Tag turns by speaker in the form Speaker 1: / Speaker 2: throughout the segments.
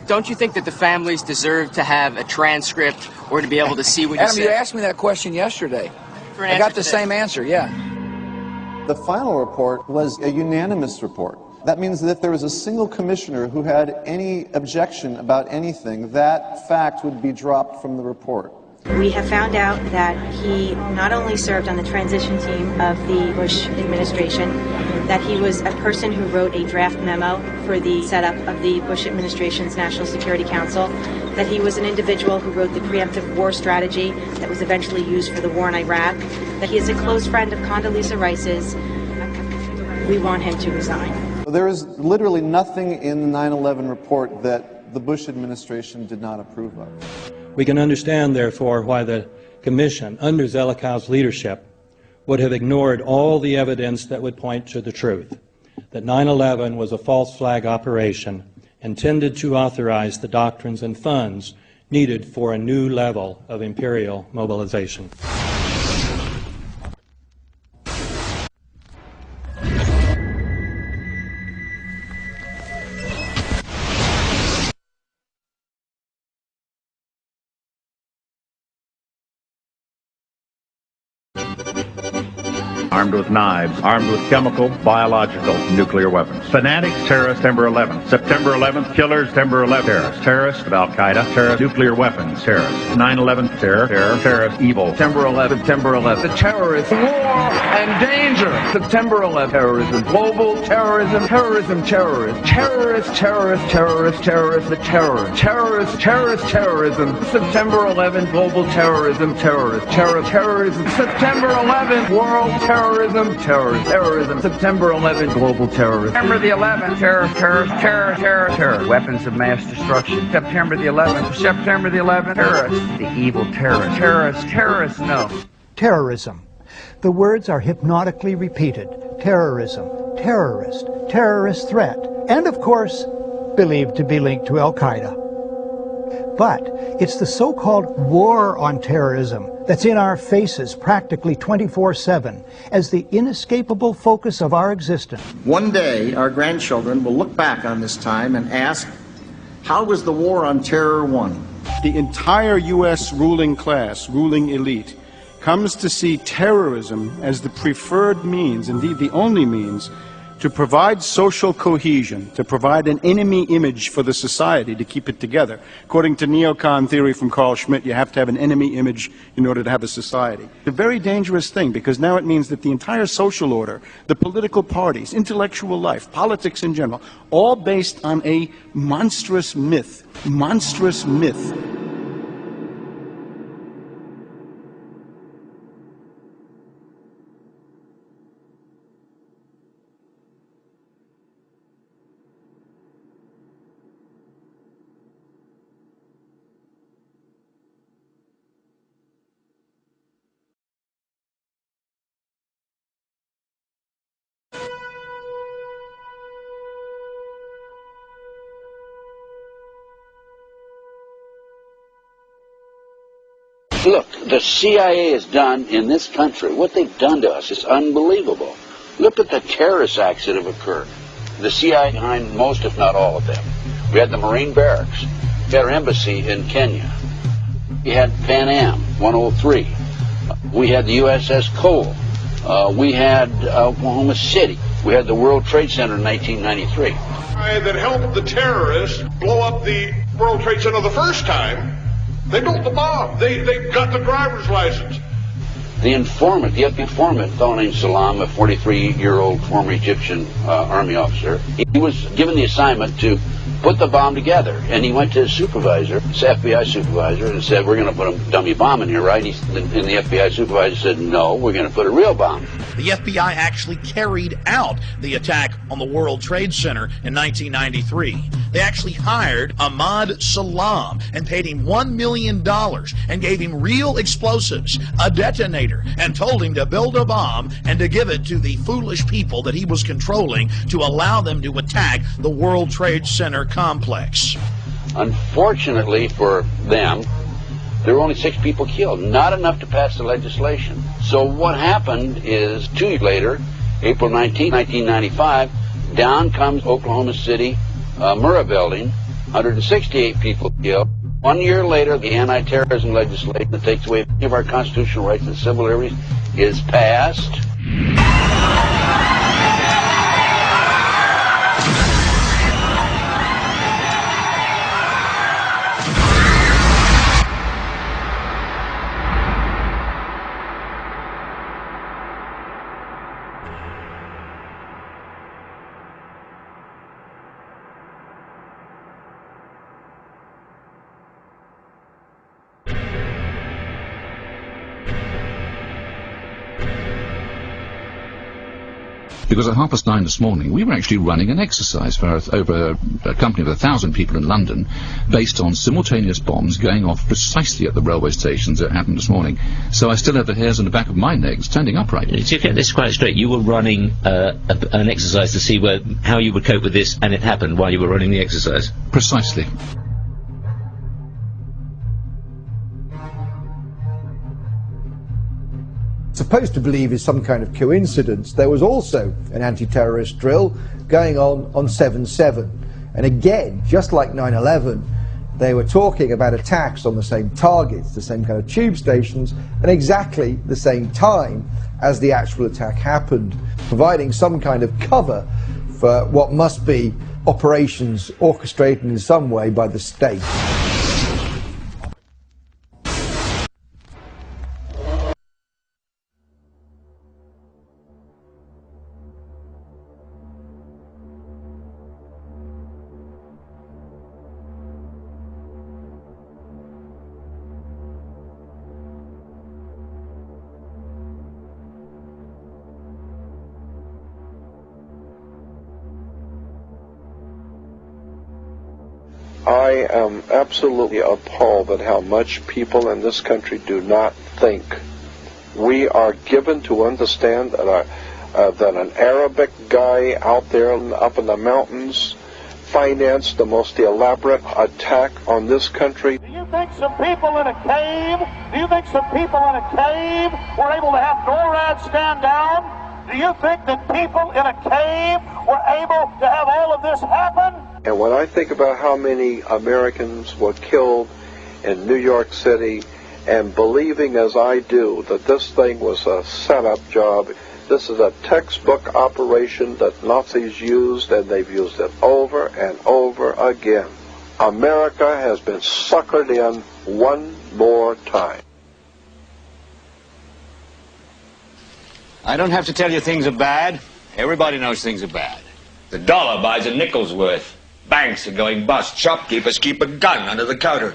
Speaker 1: Don't you think that the families deserve to have a transcript or to be able to see what you
Speaker 2: Adam,
Speaker 1: said?
Speaker 2: you asked me that question yesterday. I got the same answer, yeah.
Speaker 3: The final report was a unanimous report. That means that if there was a single commissioner who had any objection about anything, that fact would be dropped from the report.
Speaker 4: We have found out that he not only served on the transition team of the Bush administration, that he was a person who wrote a draft memo for the setup of the Bush administration's National Security Council, that he was an individual who wrote the preemptive war strategy that was eventually used for the war in Iraq, that he is a close friend of Condoleezza Rice's. We want him to resign.
Speaker 3: There is literally nothing in the 9/11 report that the Bush administration did not approve of.
Speaker 5: We can understand, therefore, why the Commission, under Zelikow's leadership, would have ignored all the evidence that would point to the truth, that 9/11 was a false flag operation intended to authorize the doctrines and funds needed for a new level of imperial mobilization.
Speaker 6: Armed with knives, armed with chemical, biological, nuclear weapons. Fanatics, terrorists, September 11th. September 11th, killers, September 11th, terrorists. Terrorists of Al-Qaeda, terrorists, nuclear weapons, terrorists. 9/11, terror, terrorists, evil. September 11th, September 11th. The terrorists, war and danger. September 11th, terrorism, global terrorism, terrorism, terrorists. Terrorists, terrorists, terrorists, terrorists, the terror. Terrorists, terrorist, terrorism. September 11th, global terrorism, terrorists. Terrorism. September 11th, world terrorism, terrorism. September 11th, global terrorism. September the 11th, terror. Weapons of mass destruction. September the 11th, terrorists. The evil terrorists, no.
Speaker 7: Terrorism. The words are hypnotically repeated. Terrorism, terrorist, terrorist threat, and of course, believed to be linked to Al-Qaeda. But it's the so-called war on terrorism that's in our faces practically 24/7 as the inescapable focus of our existence.
Speaker 8: One day, our grandchildren will look back on this time and ask, how was the war on terror won?
Speaker 9: The entire U.S. ruling class, ruling elite, comes to see terrorism as the preferred means, indeed the only means, to provide social cohesion, to provide an enemy image for the society to keep it together. According to neocon theory from Carl Schmitt, you have to have an enemy image in order to have a society. It's a very dangerous thing, because now it means that the entire social order, the political parties, intellectual life, politics in general, all based on a monstrous myth. Monstrous myth.
Speaker 10: Look, the CIA has done in this country, what they've done to us is unbelievable. Look at the terrorist acts that have occurred. The CIA behind most, if not all of them. We had the Marine barracks. We had our embassy in Kenya. We had Pan Am 103. We had the USS Cole. We had Oklahoma City. We had the World Trade Center in 1993.
Speaker 11: That helped the terrorists blow up the World Trade Center the first time. They built the bomb. They got the driver's license.
Speaker 10: The informant, the FBI informant, a fellow named Salam, a 43-year-old former Egyptian army officer, he was given the assignment to put the bomb together. And he went to his supervisor, his FBI supervisor, and said, we're going to put a dummy bomb in here, right? And the FBI supervisor said, no, we're going to put a real bomb.
Speaker 12: The FBI actually carried out the attack on the World Trade Center in 1993. They actually hired Ahmad Salam and paid him $1 million and gave him real explosives, a detonator, and told him to build a bomb and to give it to the foolish people that he was controlling to allow them to attack the World Trade Center complex.
Speaker 10: Unfortunately for them, there were only 6 people killed, not enough to pass the legislation. So what happened is 2 years later, April 19, 1995, down comes Oklahoma City Murrah building, 168 people killed. 1 year later, the anti-terrorism legislation that takes away many of our constitutional rights and civil liberties is passed.
Speaker 13: Because at 9:30 this morning, we were actually running an exercise for over a company of 1,000 people in London, based on simultaneous bombs going off precisely at the railway stations that happened this morning. So I still have the hairs on the back of my neck standing upright.
Speaker 14: To get this quite straight, you were running an exercise to see how you would cope with this, and it happened while you were running the exercise?
Speaker 13: Precisely.
Speaker 15: Supposed to believe is some kind of coincidence, there was also an anti-terrorist drill going on 7/7. And again, just like 9/11, they were talking about attacks on the same targets, the same kind of tube stations, and exactly the same time as the actual attack happened, providing some kind of cover for what must be operations orchestrated in some way by the state.
Speaker 16: I am absolutely appalled at how much people in this country do not think. We are given to understand that, that an Arabic guy out there up in the mountains financed the most elaborate attack on this country.
Speaker 17: Do you think some people in a cave were able to have NORAD stand down? Do you think that people in a cave were able to have all of this happen?
Speaker 16: And when I think about how many Americans were killed in New York City, and believing as I do that this thing was a setup job, this is a textbook operation that Nazis used, and they've used it over and over again. America has been suckered in one more time.
Speaker 18: I don't have to tell you things are bad. Everybody knows things are bad. The dollar buys a nickel's worth. Banks are going bust. Shopkeepers keep a gun under the counter.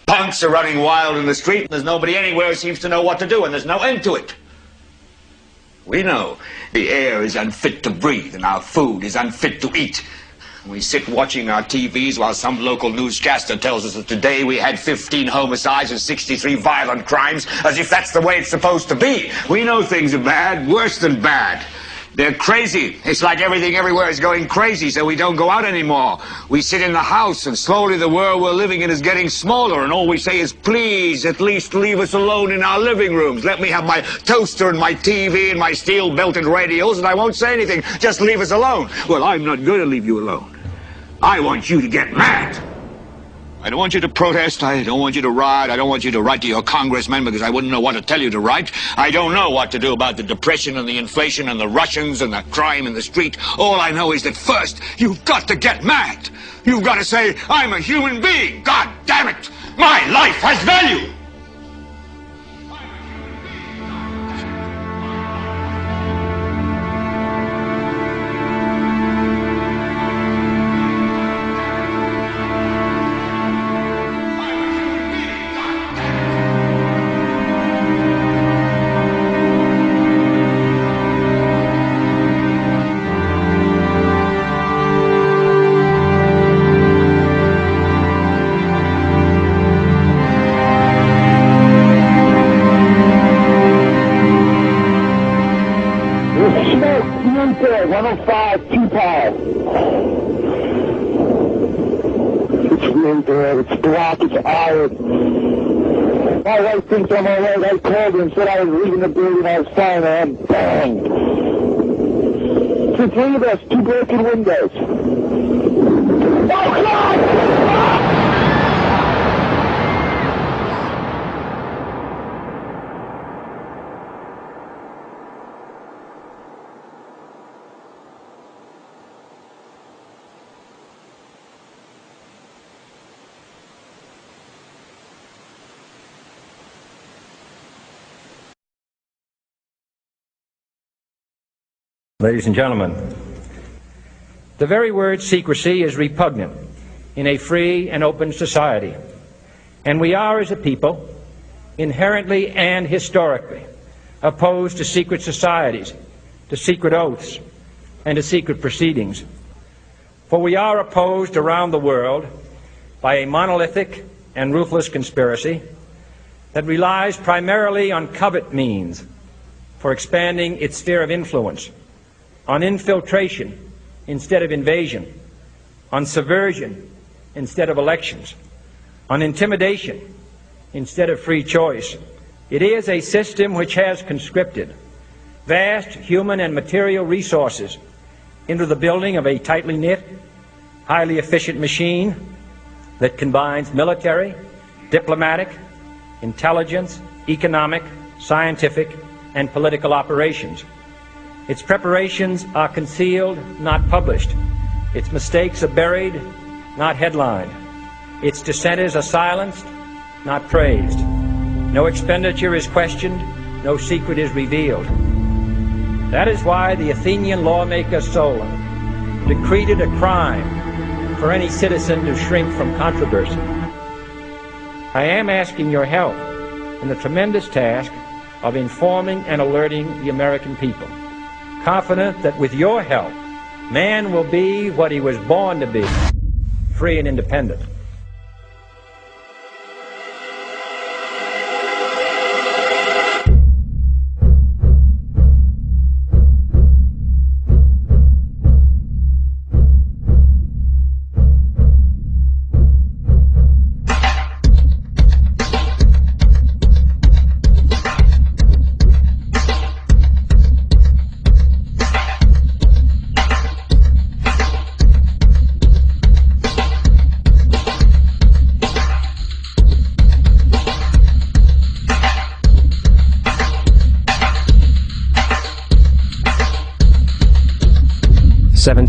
Speaker 18: Punks are running wild in the street, and there's nobody anywhere who seems to know what to do, and there's no end to it. We know the air is unfit to breathe, and our food is unfit to eat. We sit watching our TVs while some local newscaster tells us that today we had 15 homicides and 63 violent crimes, as if that's the way it's supposed to be. We know things are bad, worse than bad. They're crazy. It's like everything everywhere is going crazy, so we don't go out anymore. We sit in the house, and slowly the world we're living in is getting smaller, and all we say is, please, at least leave us alone in our living rooms. Let me have my toaster and my TV and my steel-belted radios, and I won't say anything. Just leave us alone. Well, I'm not going to leave you alone. I want you to get mad. I don't want you to protest. I don't want you to riot. I don't want you to write to your congressman, because I wouldn't know what to tell you to write. I don't know what to do about the depression and the inflation and the Russians and the crime in the street. All I know is that first, you've got to get mad. You've got to say, I'm a human being. God damn it. My life has value.
Speaker 17: My wife thinks I'm all right. I called her and said I was leaving the building. I was fine, and bang. It's the three of us, 2 broken windows. Oh, God!
Speaker 19: Ladies and gentlemen, the very word secrecy is repugnant in a free and open society, and we are, as a people, inherently and historically opposed to secret societies, to secret oaths, and to secret proceedings. For we are opposed around the world by a monolithic and ruthless conspiracy that relies primarily on covert means for expanding its sphere of influence, on infiltration instead of invasion, on subversion instead of elections, on intimidation instead of free choice. It is a system which has conscripted vast human and material resources into the building of a tightly knit, highly efficient machine that combines military, diplomatic, intelligence, economic, scientific, and political operations. Its preparations are concealed, not published. Its mistakes are buried, not headlined. Its dissenters are silenced, not praised. No expenditure is questioned, no secret is revealed. That is why the Athenian lawmaker Solon decreed it a crime for any citizen to shrink from controversy. I am asking your help in the tremendous task of informing and alerting the American people, confident that with your help, man will be what he was born to be, free and independent.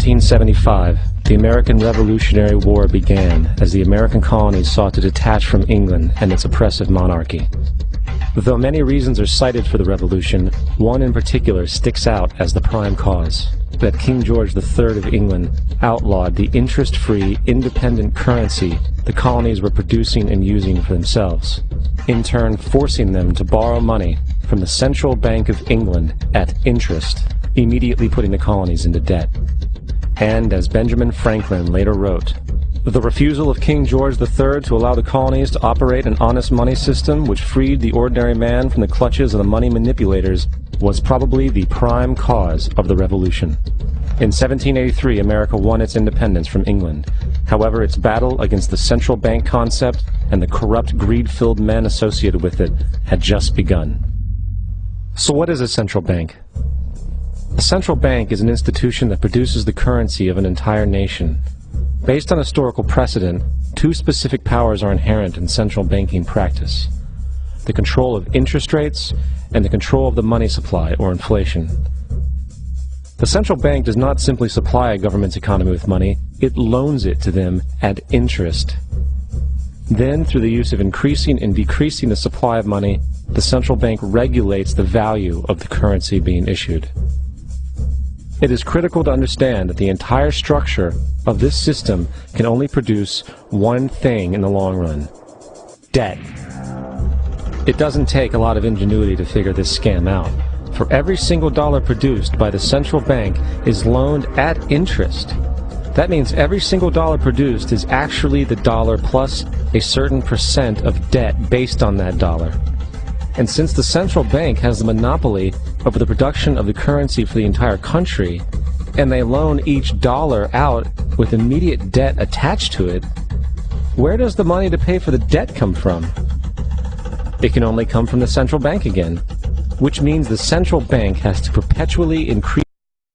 Speaker 20: In 1775, the American Revolutionary War began as the American colonies sought to detach from England and its oppressive monarchy. Though many reasons are cited for the revolution, one in particular sticks out as the prime cause: that King George III of England outlawed the interest-free, independent currency the colonies were producing and using for themselves, in turn forcing them to borrow money from the Central Bank of England at interest, immediately putting the colonies into debt. And, as Benjamin Franklin later wrote, the refusal of King George III to allow the colonies to operate an honest money system which freed the ordinary man from the clutches of the money manipulators was probably the prime cause of the Revolution. In 1783, America won its independence from England. However, its battle against the central bank concept and the corrupt, greed-filled men associated with it had just begun. So what is a central bank? A central bank is an institution that produces the currency of an entire nation. Based on historical precedent, two specific powers are inherent in central banking practice: the control of interest rates and the control of the money supply, or inflation. The central bank does not simply supply a government's economy with money, it loans it to them at interest. Then, through the use of increasing and decreasing the supply of money, the central bank regulates the value of the currency being issued. It is critical to understand that the entire structure of this system can only produce one thing in the long run: debt. It doesn't take a lot of ingenuity to figure this scam out. For every single dollar produced by the central bank is loaned at interest. That means every single dollar produced is actually the dollar plus a certain percent of debt based on that dollar. And since the central bank has the monopoly over the production of the currency for the entire country, and they loan each dollar out with immediate debt attached to it, where does the money to pay for the debt come from? It can only come from the central bank again, which means the central bank has to perpetually increase